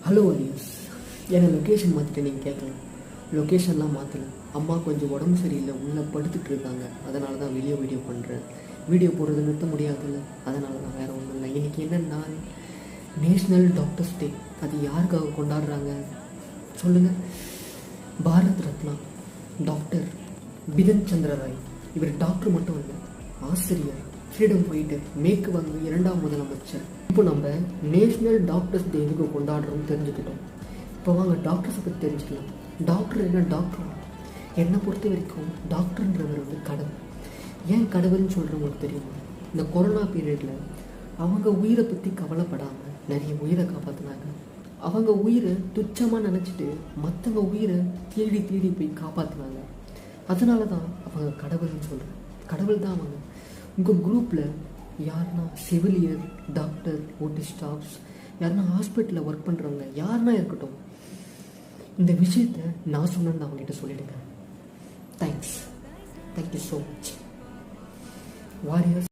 Hello அடியஸ், எனக்கு location மாற்றிட்டு நீங்கள் கேட்கலாம். லொக்கேஷன்லாம் மாற்றலை. அம்மா கொஞ்சம் உடம்பு சரியில்லை, உள்ளே படுத்துட்டு இருக்காங்க. அதனால தான் வீடியோ பண்ணுறேன். வீடியோ போடுறது நிறுத்த முடியாதுல்ல, அதனால தான், வேறு ஒன்றும் இல்லை. இன்றைக்கி என்னென்னா நேஷ்னல் டாக்டர்ஸ் டே. அது யாருக்காக கொண்டாடுறாங்க சொல்லுங்கள்? பாரத் ரத்னா டாக்டர் பிதன் சந்திர ராய். இவர் டாக்டர் மட்டும் இல்லை, ஆசிரியர், ஃப்ரீடம் ஃபைட்டர், மேற்கு வங்க 2ஆம் முதலமைச்சர். இப்போ நம்ம நேஷ்னல் டாக்டர்ஸ் டே எதுக்கு கொண்டாடுறோம்னு தெரிஞ்சுக்கிட்டோம். இப்போ வாங்க டாக்டர்ஸை பற்றி தெரிஞ்சுக்கலாம். டாக்டர் என்ன? டாக்டர் என்னை பொறுத்த வரைக்கும் டாக்டர்ன்றவர் கடவுள். ஏன் கடவுள்னு சொல்கிறவங்களுக்கு தெரியுமா? இந்த கொரோனா பீரியடில் அவங்க உயிரை பற்றி கவலைப்படாமல் நிறைய உயிரை காப்பாற்றினாங்க. அவங்க உயிரை துச்சமாக நினச்சிட்டு மற்றவங்க உயிரை தேடி போய் காப்பாற்றினாங்க. அதனால தான் அவங்க கடவுள்னு சொல்கிறேன். கடவுள் தான் அவங்க. உங்கள் குரூப்பில் யாருன்னா செவிலியர், டாக்டர், ஓடி ஸ்டாஃப்ஸ், யாருன்னா ஹாஸ்பிட்டலில் ஒர்க் பண்ணுறவங்க யாருன்னா இருக்கட்டும், இந்த விஷயத்த நான் சொன்னேன்னு அவங்ககிட்ட சொல்லிடுங்க. Thank you so much warriors.